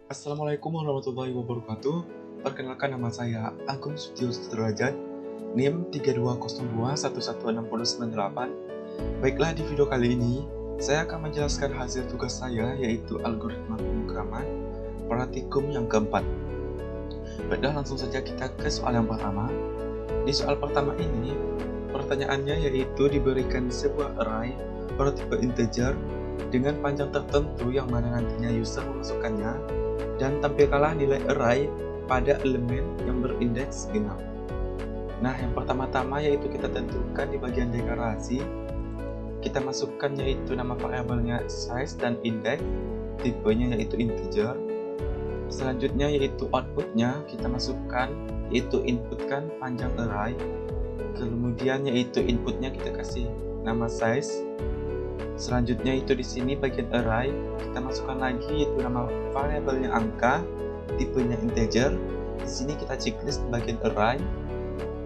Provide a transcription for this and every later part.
Assalamualaikum warahmatullahi wabarakatuh. Perkenalkan, nama saya Agung Sutio Sudrajat, NIM 3202116098. Baiklah, di video kali ini saya akan menjelaskan hasil tugas saya, yaitu algoritma pemrograman praktikum yang keempat. Baiklah, langsung saja kita ke soal yang pertama. Di soal pertama ini, pertanyaannya yaitu diberikan sebuah array bertipe integer dengan panjang tertentu yang mana nantinya user memasukkannya, dan tampilkanlah nilai array pada elemen yang berindeks genap. Nah, yang pertama-tama yaitu kita tentukan di bagian deklarasi, kita masukkan yaitu nama variabelnya size dan index, tipenya yaitu integer. Selanjutnya yaitu outputnya kita masukkan yaitu inputkan panjang array. Kemudian yaitu inputnya kita kasih nama size. Selanjutnya itu di sini bagian array kita masukkan lagi yaitu nama variabelnya angka, tipenya integer. Di sini kita checklist di bagian array.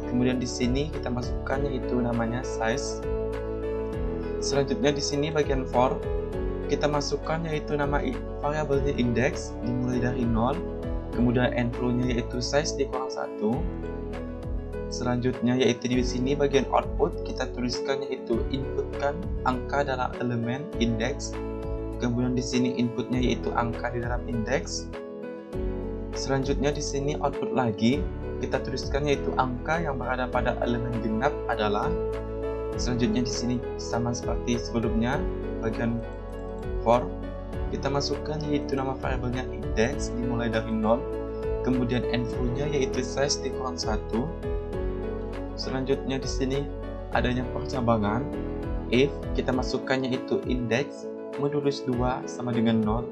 Kemudian di sini kita masukkan yaitu namanya size. Selanjutnya di sini bagian for kita masukkan yaitu nama variabelnya index dimulai dari 0. Kemudian endflow-nya yaitu size dikurang 1. Selanjutnya yaitu di sini bagian output kita tuliskan yaitu inputkan angka dalam elemen index. Kemudian di sini inputnya yaitu angka di dalam index. Selanjutnya di sini output lagi kita tuliskan yaitu angka yang berada pada elemen genap adalah. Selanjutnya di sini sama seperti sebelumnya bagian for kita masukkan yaitu nama variabelnya index dimulai dari 0. Kemudian endflow-nya yaitu size dikurang 1. Selanjutnya di sini adanya percabangan. If kita masukkannya itu index modulus 2 sama dengan 0,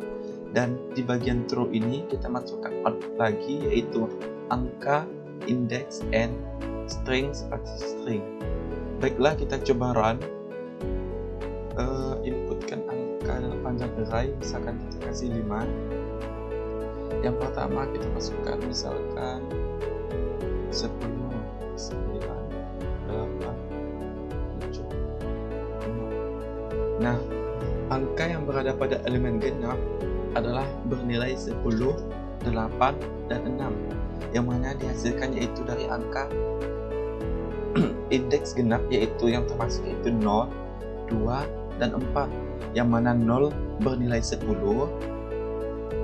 dan di bagian true ini kita masukkan output lagi yaitu angka, index, and string seperti string. Baiklah, kita coba run. Inputkan angka dalam panjang array, misalkan kita kasih 5. Yang pertama kita masukkan misalkan 10, 9, 8, 7, 5. Nah, angka yang berada pada elemen genap adalah bernilai 10, 8, dan 6, yang mana dihasilkan yaitu dari angka indeks genap yaitu yang termasuk yaitu 0, 2, dan 4, yang mana 0 bernilai 10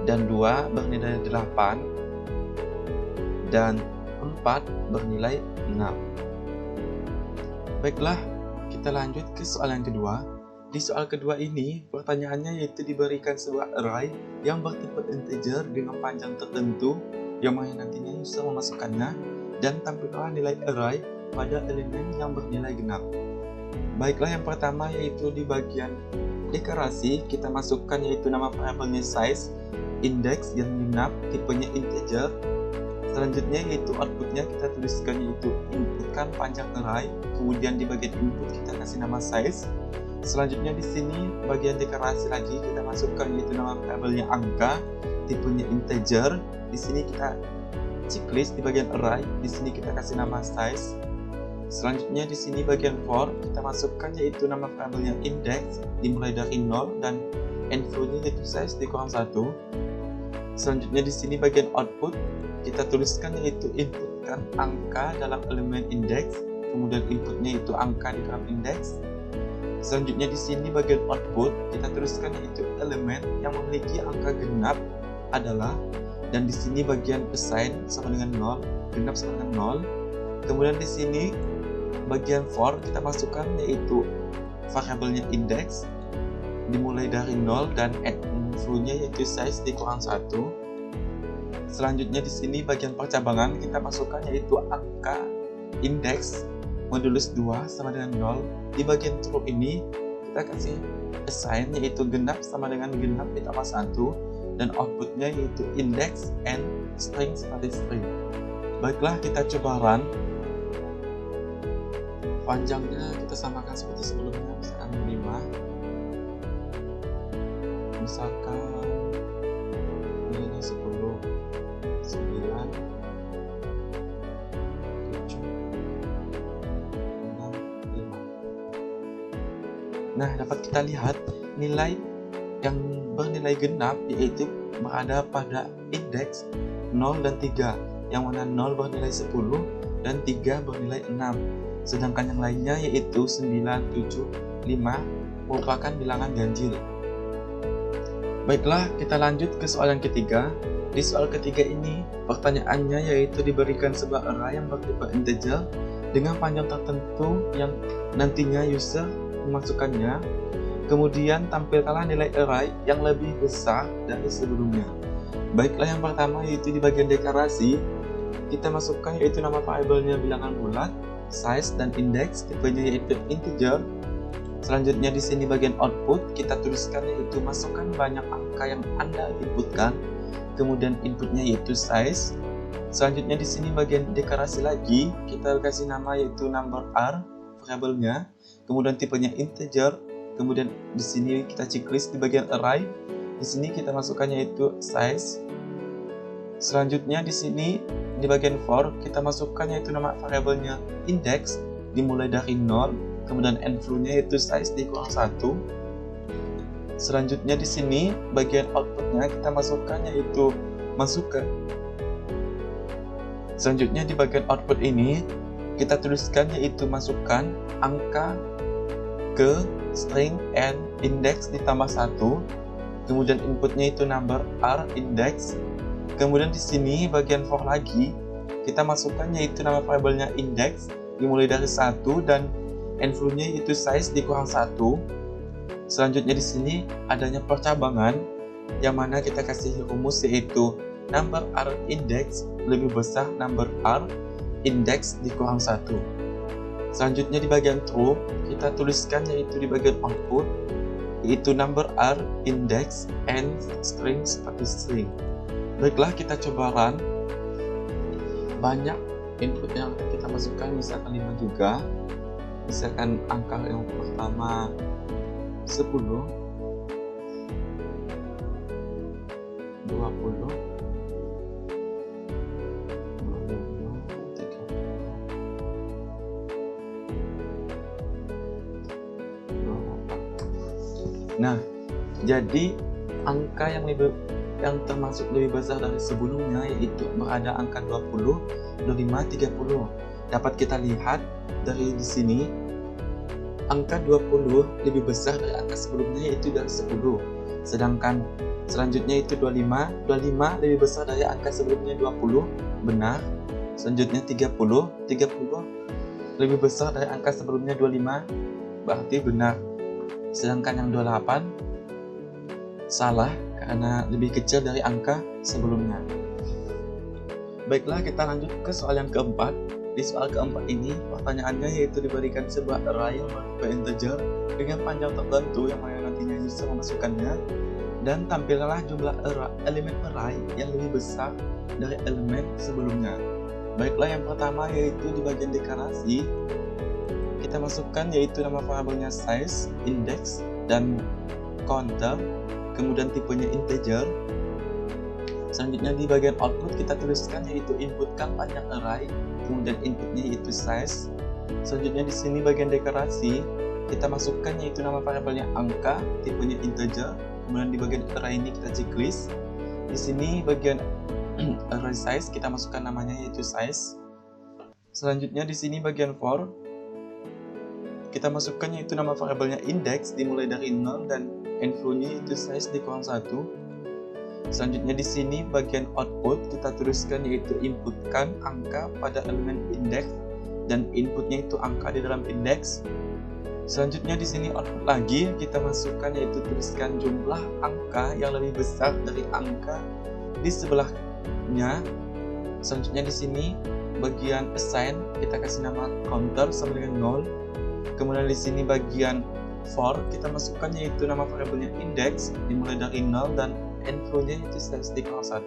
dan 2 bernilai 8 dan 4 bernilai 6. Baiklah, kita lanjut ke soal yang kedua. Di soal kedua ini, pertanyaannya yaitu diberikan sebuah array yang bertipe integer dengan panjang tertentu yang mana nantinya user memasukkannya, dan tampilkanlah nilai array pada elemen yang bernilai genap. Baiklah, yang pertama yaitu di bagian deklarasi kita masukkan yaitu nama variabelnya size, index yang genap, tipenya integer. Selanjutnya yaitu outputnya kita tuliskan yaitu inputkan panjang array. Kemudian di bagian input kita kasih nama size. Selanjutnya di sini bagian deklarasi lagi kita masukkan yaitu nama variabelnya angka, tipenya integer. Di sini kita checklist di bagian array. Di sini kita kasih nama size. Selanjutnya di sini bagian for kita masukkan yaitu nama variabelnya index dimulai dari 0 dan endflow-nya yaitu size dikurang 1. Selanjutnya di sini bagian output kita tuliskan yaitu inputkan angka dalam elemen index, kemudian inputnya itu angka di dalam index. Selanjutnya di sini bagian output kita tuliskan yaitu elemen yang memiliki angka genap adalah, dan di sini bagian assign sama dengan 0, genap sama dengan 0. Kemudian di sini bagian for kita masukkan yaitu variabelnya index dimulai dari 0 dan endflow-nya yaitu size dikurang 1. Selanjutnya di sini bagian percabangan kita masukkan yaitu angka, index modulus 2 sama dengan 0. Di bagian true ini kita kasih assign yaitu genap sama dengan genap ditambah 1, dan outputnya yaitu index and string seperti string. Baiklah, kita coba run. Panjangnya kita samakan seperti sebelumnya, misalkan 5, misalkan nilainya 10, 9, 7, 6, 5. Nah, dapat kita lihat nilai yang bernilai genap yaitu berada pada indeks 0 dan 3, yang mana 0 bernilai 10 dan 3 bernilai 6. Sedangkan yang lainnya yaitu 9, 7, 5 merupakan bilangan ganjil. Baiklah, kita lanjut ke soal yang ketiga. Di soal ketiga ini, pertanyaannya yaitu diberikan sebuah array yang bertipe integer dengan panjang tertentu yang nantinya user memasukkannya. Kemudian tampilkanlah nilai array yang lebih besar dari sebelumnya. Baiklah, yang pertama yaitu di bagian deklarasi, kita masukkan yaitu nama variabelnya bilangan bulat, size dan index, tipenya yaitu integer. Selanjutnya di sini bagian output, kita tuliskan yaitu masukkan banyak angka yang Anda inputkan. Kemudian inputnya yaitu size. Selanjutnya di sini bagian deklarasi lagi, kita kasih nama yaitu number r variabelnya. Kemudian tipenya integer. Kemudian di sini kita checklist di bagian array. Di sini kita masukkan yaitu size. Selanjutnya di sini di bagian for kita masukkan yaitu nama variabelnya index dimulai dari 0. Kemudian end value-nya yaitu size dikurang 1. Selanjutnya di sini bagian outputnya kita masukkan yaitu masukkan. Selanjutnya di bagian output ini kita tuliskan yaitu masukkan angka ke string n index ditambah 1. Kemudian inputnya itu number r index. Kemudian di sini bagian for lagi kita masukkan yaitu nama variabelnya index dimulai dari 1 dan end value-nya itu size dikurang 1. Selanjutnya di sini adanya percabangan yang mana kita kasih rumus yaitu number r index lebih besar number r index dikurang 1. Selanjutnya di bagian true kita tuliskan yaitu di bagian output yaitu number r index and string seperti string. Baiklah, kita coba run. Banyak input yang kita masukkan, misalkan 5 juga. Misalkan angka yang pertama 10, 20, 25, 30. Nah, jadi angka yang termasuk lebih besar dari sebelumnya yaitu berada angka 20, 25, 30. Dapat kita lihat dari di sini angka 20 lebih besar dari angka sebelumnya yaitu dari 10. Sedangkan selanjutnya itu 25 lebih besar dari angka sebelumnya 20, benar. Selanjutnya 30 lebih besar dari angka sebelumnya 25, berarti benar. Sedangkan yang 28 salah karena lebih kecil dari angka sebelumnya. Baiklah, kita lanjut ke soal yang keempat. Di soal keempat ini, pertanyaannya yaitu diberikan sebuah array yang bertipe integer dengan panjang tertentu yang mana nantinya user memasukkannya, dan tampilkanlah jumlah elemen array yang lebih besar dari elemen sebelumnya. Baiklah, yang pertama yaitu di bagian deklarasi, kita masukkan yaitu nama variabelnya size, index, dan counter, kemudian tipenya integer. Selanjutnya di bagian output kita tuliskan yaitu inputkan panjang array, kemudian inputnya yaitu size. Selanjutnya di sini bagian deklarasi kita masukkan yaitu nama variabelnya angka, tipenya integer. Kemudian di bagian array ini kita checklist. Di sini bagian array size kita masukkan namanya yaitu size. Selanjutnya di sini bagian for kita masukkan yaitu nama variabelnya index dimulai dari 0 dan end value-nya yaitu size dikurang 1. Selanjutnya di sini bagian output kita tuliskan yaitu inputkan angka pada elemen index dan inputnya itu angka di dalam index. Selanjutnya di sini output lagi kita masukkan yaitu tuliskan jumlah angka yang lebih besar dari angka di sebelahnya. Selanjutnya di sini bagian assign kita kasih nama counter sama dengan 0. Kemudian di sini bagian for kita masukkan yaitu nama variabelnya index dimulai dari 0 dan end value-nya itu size dikurang 1.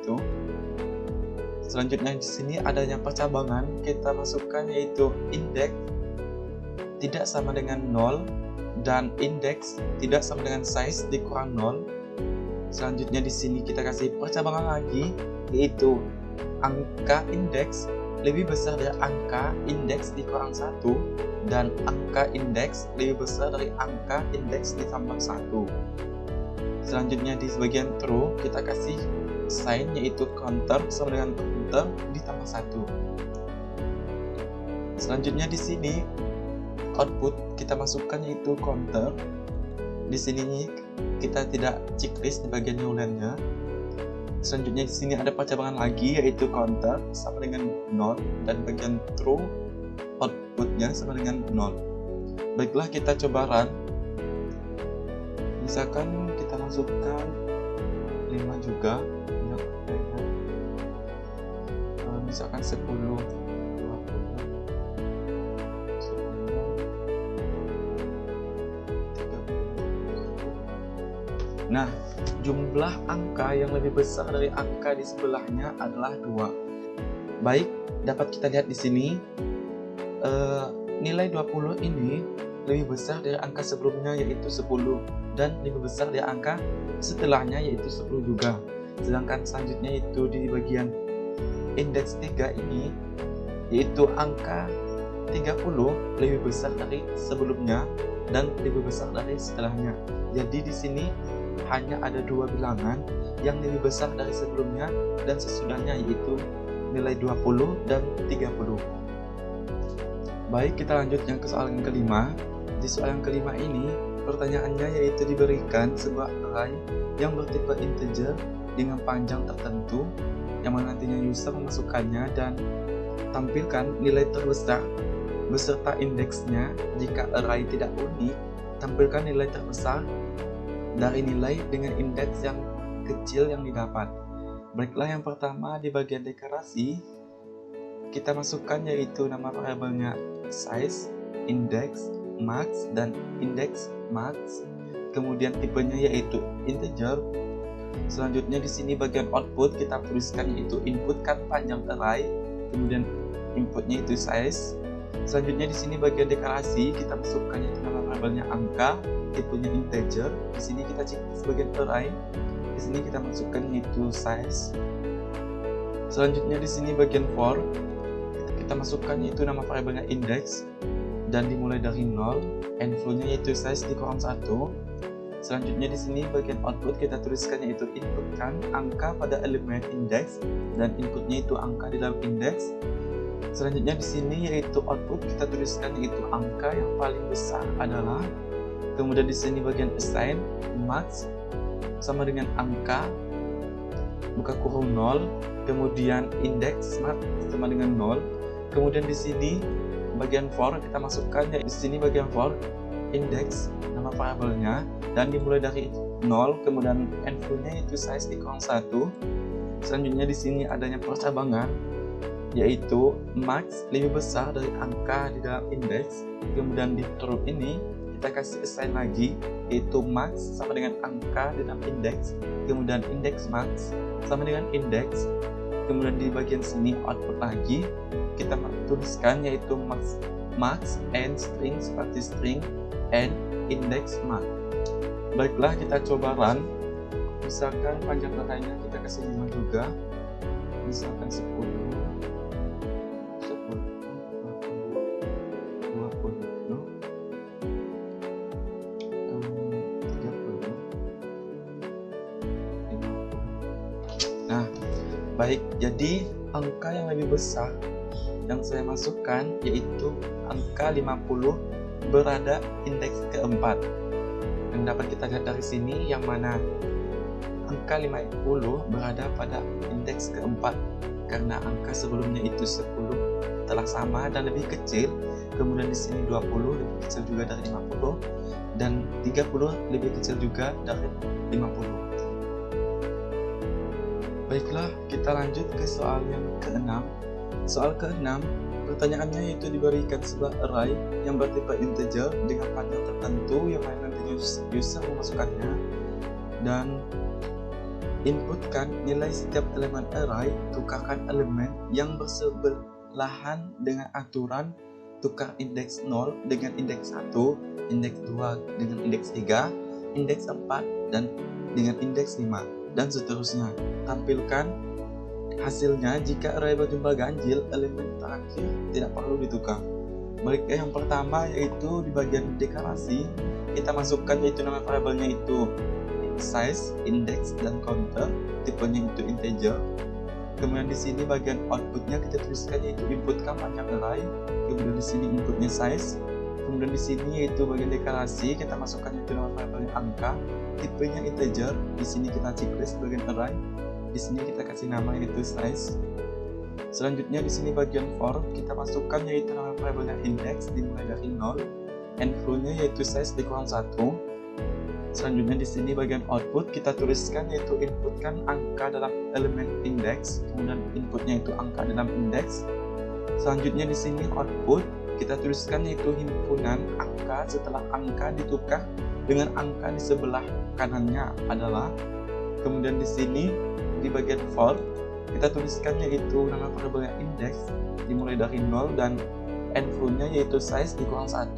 Selanjutnya di sini adanya percabangan, kita masukkan yaitu index tidak sama dengan 0 dan index tidak sama dengan size dikurang 0. Selanjutnya di sini kita kasih percabangan lagi yaitu angka index lebih besar dari angka index dikurang 1 dan angka index lebih besar dari angka index ditambah 1. Selanjutnya di bagian true kita kasih sign yaitu counter sama dengan counter ditambah 1. Selanjutnya di sini output kita masukkan yaitu counter. Di sini kita tidak checklist di bagian newline-nya. Selanjutnya di sini ada percabangan lagi yaitu counter sama dengan 0 dan bagian true outputnya sama dengan 0. Baiklah, kita coba run. Misalkan kita masukkan 5 juga, misalkan 10, 20, 10. Nah, jumlah angka yang lebih besar dari angka di sebelahnya adalah 2. Baik, dapat kita lihat di sini nilai 20 ini lebih besar dari angka sebelumnya yaitu 10 dan lebih besar dari angka setelahnya yaitu 10 juga. Sedangkan selanjutnya itu di bagian indeks 3 ini yaitu angka 30 lebih besar dari sebelumnya dan lebih besar dari setelahnya. Jadi di sini hanya ada 2 bilangan yang lebih besar dari sebelumnya dan sesudahnya yaitu nilai 20 dan 30. Baik, kita lanjut yang ke soal yang kelima. Di soal yang kelima ini pertanyaannya yaitu diberikan sebuah array yang bertipe integer dengan panjang tertentu yang mana nantinya user memasukkannya dan tampilkan nilai terbesar beserta indeksnya. Jika array tidak unik, tampilkan nilai terbesar dari nilai dengan indeks yang kecil yang didapat. Baiklah, yang pertama di bagian deklarasi kita masukkan yaitu nama variabelnya size, index, max, dan index max. Kemudian tipenya yaitu integer. Selanjutnya di sini bagian output kita tuliskan yaitu input kan panjang array, kemudian inputnya itu size. Selanjutnya di sini bagian deklarasi kita masukkan yaitu nama variabelnya angka, tipenya integer. Di sini kita cek sebagian array. Di sini kita masukkan yaitu size. Selanjutnya di sini bagian for kita masukkan yaitu nama variabelnya index dan dimulai dari 0, and flow-nya yaitu size dikurang 1. Selanjutnya di sini bagian output kita tuliskan yaitu input kan angka pada elemen index dan inputnya itu angka di dalam index. Selanjutnya di sini yaitu output kita tuliskan yaitu angka yang paling besar adalah. Kemudian di sini bagian assign max sama dengan angka buka kurung 0, kemudian index max sama dengan 0. Kemudian di sini bagian for kita masukkan ya di sini bagian for index nama variabelnya dan dimulai dari 0, kemudian end flow-nya itu size dikurang 1. Selanjutnya di sini adanya percabangan yaitu max lebih besar dari angka di dalam index. Kemudian di true ini kita kasih assign lagi yaitu max sama dengan angka di dalam index, kemudian index max sama dengan index. Kemudian di bagian sini output lagi kita tuliskan yaitu max and string seperti string and index max. Baiklah, kita coba run. Misalkan panjang arraynya kita kasih 5 juga, misalkan 10, 30. Nah, baik, jadi angka yang lebih besar yang saya masukkan yaitu angka 50 berada indeks keempat. Yang dapat kita lihat dari sini yang mana angka 50 berada pada indeks keempat karena angka sebelumnya itu 10 telah sama dan lebih kecil. Kemudian di sini 20 lebih kecil juga dari 50 dan 30 lebih kecil juga dari 50. Baiklah, kita lanjut ke soal yang ke-6. Soal ke-6, pertanyaannya yaitu diberikan sebuah array yang bertipe integer dengan panjang tertentu yang mana nanti user memasukkannya dan inputkan nilai setiap elemen array, tukarkan elemen yang bersebelahan dengan aturan tukar indeks 0 dengan indeks 1, indeks 2 dengan indeks 3, indeks 4 dan dengan indeks 5 dan seterusnya. Tampilkan hasilnya jika array berjumlah ganjil, elemen terakhir tidak perlu ditukar. Baiklah, yang pertama yaitu di bagian deklarasi kita masukkan yaitu nama variabelnya itu size, index, dan counter. Tipenya itu integer. Kemudian di sini bagian outputnya kita tuliskan yaitu inputkan panjang array. Kemudian di sini inputnya size. Kemudian di sini yaitu bagian deklarasi kita masukkan itu nama variabelnya angka. Tipenya integer. Di sini kita checklist bagian array. Di sini kita kasih nama yaitu size. Selanjutnya di sini bagian for kita masukkan yaitu nama variabelnya index dimulai dari 0. And flow-nya yaitu size dikurang 1. Selanjutnya di sini bagian output kita tuliskan yaitu inputkan angka dalam elemen index, kemudian inputnya itu angka dalam index. Selanjutnya di sini output kita tuliskan yaitu himpunan angka setelah angka ditukar dengan angka di sebelah kanannya adalah. Kemudian di sini di bagian for kita tuliskan yaitu nama variabelnya index dimulai dari 0 dan end flow-nya yaitu size dikurang 1.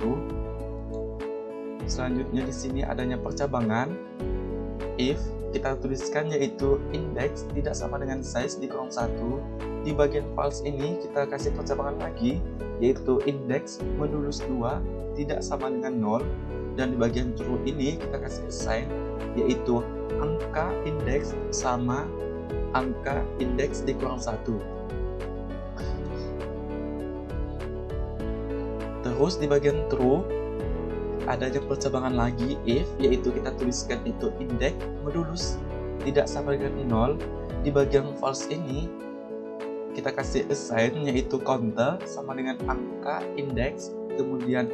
Selanjutnya di sini adanya percabangan. If kita tuliskan yaitu index tidak sama dengan size dikurang 1. Di bagian false ini kita kasih percabangan lagi yaitu index modulus 2 tidak sama dengan 0. Dan di bagian true ini kita kasih assign yaitu angka index sama angka index dikurang 1. Terus di bagian true adanya percabangan lagi if yaitu kita tuliskan itu index modulus tidak sama dengan 0. Di bagian false ini kita kasih assign yaitu counter sama dengan angka index, kemudian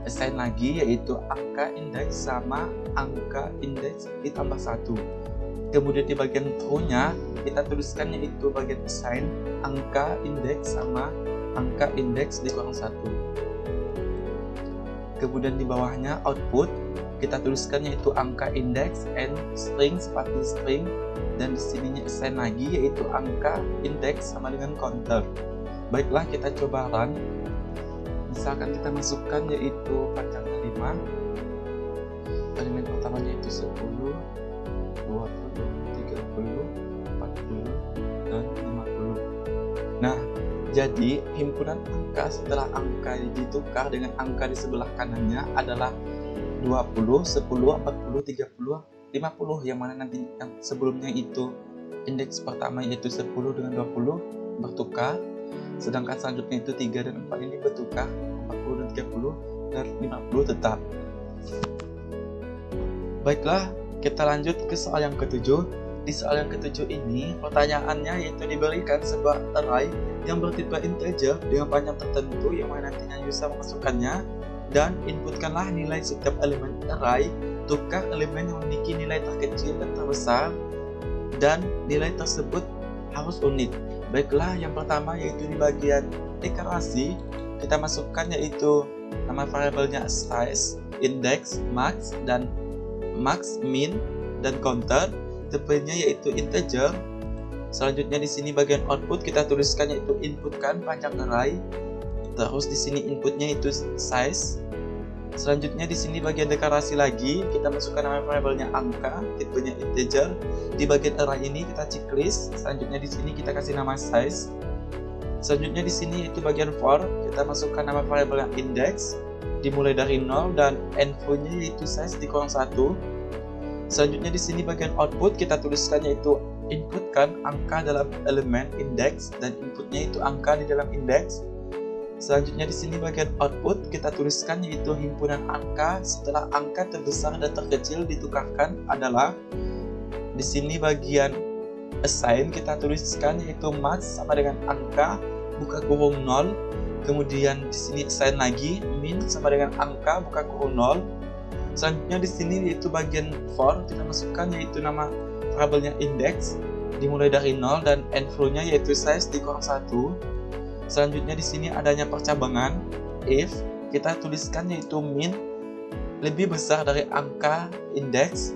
assign lagi yaitu angka index sama angka index ditambah 1. Kemudian di bagian true-nya kita tuliskan yaitu bagian assign angka index sama angka index dikurang 1. Kemudian di bawahnya output kita tuliskan yaitu angka index and string seperti string, dan di sininya assign lagi yaitu angka index sama dengan counter. Baiklah, kita coba run. Misalkan kita masukkan yaitu panjangnya 5. Elemen pertamanya itu 10, 20, 30, 40, dan 50. Nah, jadi himpunan angka setelah angka ditukar dengan angka di sebelah kanannya adalah 20, 10, 40, 30, 50, yang mana nanti yang sebelumnya itu indeks pertama yaitu 10 dengan 20 bertukar, sedangkan selanjutnya itu 3 dan 4 ini bertukar, 40 dan 30 dan 50 tetap. Baiklah, kita lanjut ke soal yang ketujuh. Di soal yang ketujuh ini, pertanyaannya yaitu diberikan sebuah array yang bertipe integer dengan panjang tertentu yang mana nantinya user memasukkannya, dan inputkanlah nilai setiap elemen array, tukar elemen yang memiliki nilai terkecil dan terbesar, dan nilai tersebut harus unik. Baiklah, yang pertama yaitu di bagian deklarasi, kita masukkan yaitu nama variabelnya size, index, max, dan max, min, dan counter. Tipenya yaitu integer. Selanjutnya di sini bagian output kita tuliskan yaitu inputkan panjang array. Terus di sini inputnya itu size. Selanjutnya di sini bagian deklarasi lagi kita masukkan nama variabelnya angka, tipenya integer. Di bagian array ini kita checklist. Selanjutnya di sini kita kasih nama size. Selanjutnya di sini yaitu bagian for kita masukkan nama variabelnya index dimulai dari 0 dan end flow-nya yaitu size dikurang 1. Selanjutnya di sini bagian output kita tuliskan yaitu inputkan angka dalam elemen index dan inputnya itu angka di dalam index. Selanjutnya di sini bagian output kita tuliskan yaitu himpunan angka setelah angka terbesar dan terkecil ditukarkan adalah. Di sini bagian assign kita tuliskan yaitu max sama dengan angka buka kurung 0. Kemudian di sini assign lagi min sama dengan angka buka kurung 0. Selanjutnya di sini yaitu bagian for kita masukkan yaitu nama variabelnya index dimulai dari 0 dan end flow-nya yaitu size dikurang 1. Selanjutnya di sini adanya percabangan if kita tuliskan yaitu min lebih besar dari angka index.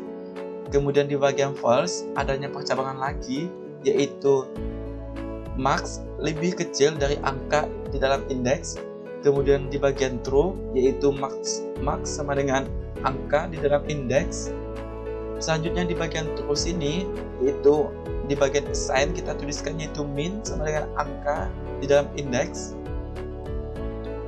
Kemudian di bagian false adanya percabangan lagi yaitu max lebih kecil dari angka di dalam indeks. Kemudian di bagian true yaitu max sama dengan angka di dalam indeks. Selanjutnya di bagian true sini yaitu di bagian assign kita tuliskan yaitu min sama dengan angka di dalam indeks.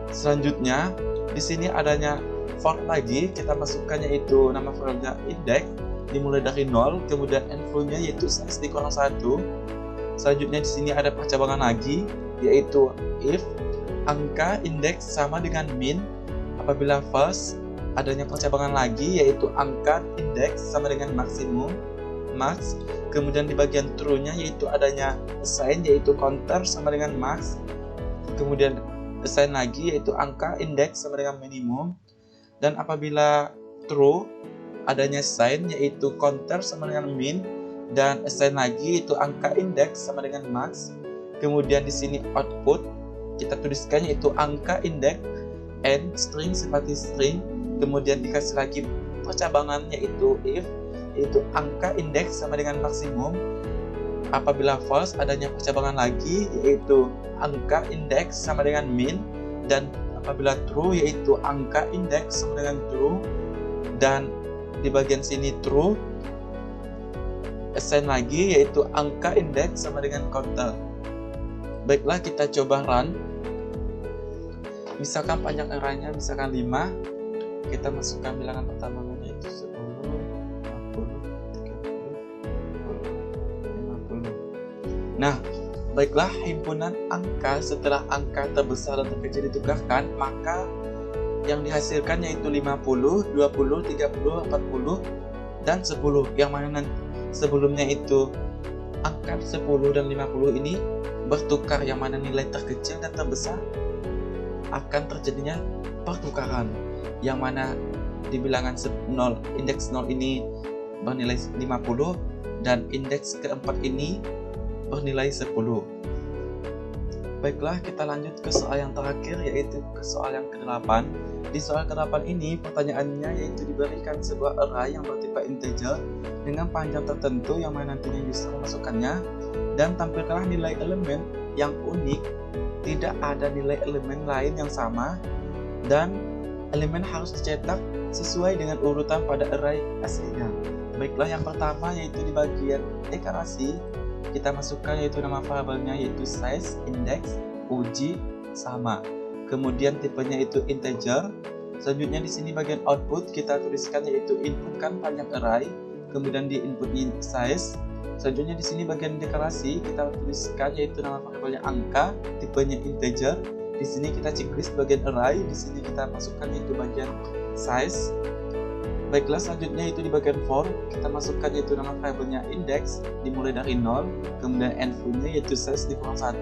Selanjutnya di sini adanya for lagi, kita masukkannya itu nama variabelnya index dimulai dari 0, kemudian info-nya yaitu size dikurang 1. Selanjutnya di sini ada percabangan lagi, yaitu if angka indeks sama dengan min. Apabila false, adanya percabangan lagi, yaitu angka indeks sama dengan maksimum, max. Kemudian di bagian true-nya yaitu adanya assign, yaitu counter sama dengan max. Kemudian assign lagi, yaitu angka indeks sama dengan minimum. Dan apabila true, adanya sign, yaitu counter sama dengan min, dan assign lagi yaitu angka indeks sama dengan max. Kemudian di sini output kita tuliskan yaitu angka indeks and string seperti string. Kemudian dikasih lagi percabangannya yaitu if, yaitu angka indeks sama dengan maksimum. Apabila false, adanya percabangan lagi yaitu angka indeks sama dengan min, dan apabila true yaitu angka indeks sama dengan true, dan di bagian sini true, assign lagi yaitu angka indeks sama dengan counter. Baiklah, kita coba run. Misalkan panjang arraynya misalkan 5, kita masukkan bilangan pertamanya yaitu 10, 50, 30, 40, 50. Nah, baiklah, himpunan angka setelah angka terbesar dan terkecil ditukarkan, maka yang dihasilkan yaitu 50, 20, 30, 40, dan 10. Yang mana sebelumnya itu angka 10 dan 50 ini bertukar, yang mana nilai terkecil dan terbesar akan terjadinya pertukaran. Yang mana di bilangan 0, indeks 0 ini bernilai 50 dan indeks keempat ini bernilai 10. Baiklah, kita lanjut ke soal yang terakhir, yaitu ke soal yang ke-8. Di soal ke-8 ini, pertanyaannya yaitu diberikan sebuah array yang bertipe integer dengan panjang tertentu yang mana nantinya user memasukkannya, dan tampilkanlah nilai elemen yang unik, tidak ada nilai elemen lain yang sama, dan elemen harus dicetak sesuai dengan urutan pada array aslinya. Baiklah, yang pertama yaitu di bagian deklarasi, kita masukkan yaitu nama variabelnya yaitu size, index, uji, sama. Kemudian tipenya itu integer. Selanjutnya di sini bagian output kita tuliskan yaitu inputkan panjang array, kemudian di inputnya size. Selanjutnya di sini bagian deklarasi kita tuliskan yaitu nama variabelnya angka, tipenya integer. Di sini kita checklist bagian array, di sini kita masukkan yaitu bagian size. Baiklah, selanjutnya itu di bagian for, kita masukkan yaitu nama variabelnya index dimulai dari 0, kemudian info-nya yaitu size dikurang 1.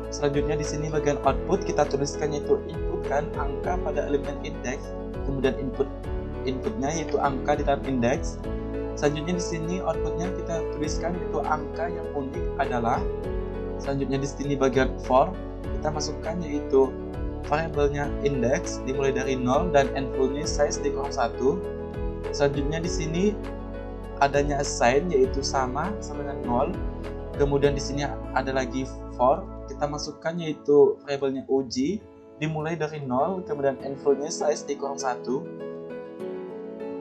Selanjutnya di sini bagian output kita tuliskan yaitu inputkan angka pada elemen index, kemudian inputnya yaitu angka di dalam index. Selanjutnya di sini outputnya kita tuliskan yaitu angka yang unik adalah. Selanjutnya di sini bagian for kita masukkan yaitu variabelnya index dimulai dari 0 dan info-nya size dikurang 1. Selanjutnya di sini adanya assign yaitu sama dengan 0. Kemudian di sini ada lagi for, kita masukkan yaitu variabelnya uji dimulai dari 0, kemudian info-nya size dikurang 1.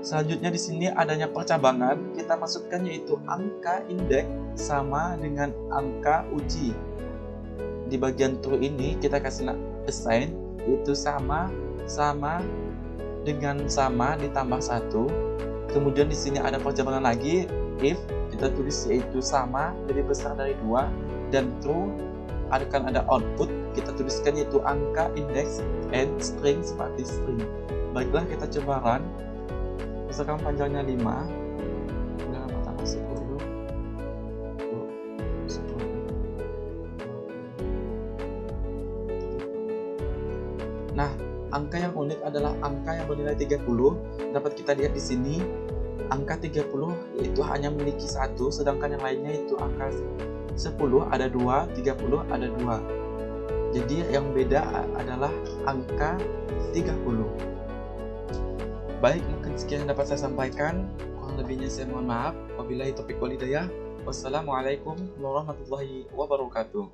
Selanjutnya di sini adanya percabangan, kita masukkan yaitu angka indeks sama dengan angka uji. Di bagian true ini kita kasih assign yaitu sama dengan sama ditambah 1. Kemudian di sini ada percabangan lagi, if kita tulis yaitu sama lebih besar dari 2, dan true akan ada output, kita tuliskan yaitu angka indeks and string seperti string. Baiklah, kita coba run. Misalkan panjangnya 5, bilangan pertama 10, 10. Nah, angka yang unik adalah angka yang bernilai 30. Dapat kita lihat di sini, angka 30 itu hanya memiliki 1, sedangkan yang lainnya itu angka 10 ada 2, 30 ada 2. Jadi yang beda adalah angka 30. Baik, mungkin sekian yang dapat saya sampaikan. Kurang lebihnya saya mohon maaf. Wabillahi taufiq wal hidayah. Wassalamualaikum warahmatullahi wabarakatuh.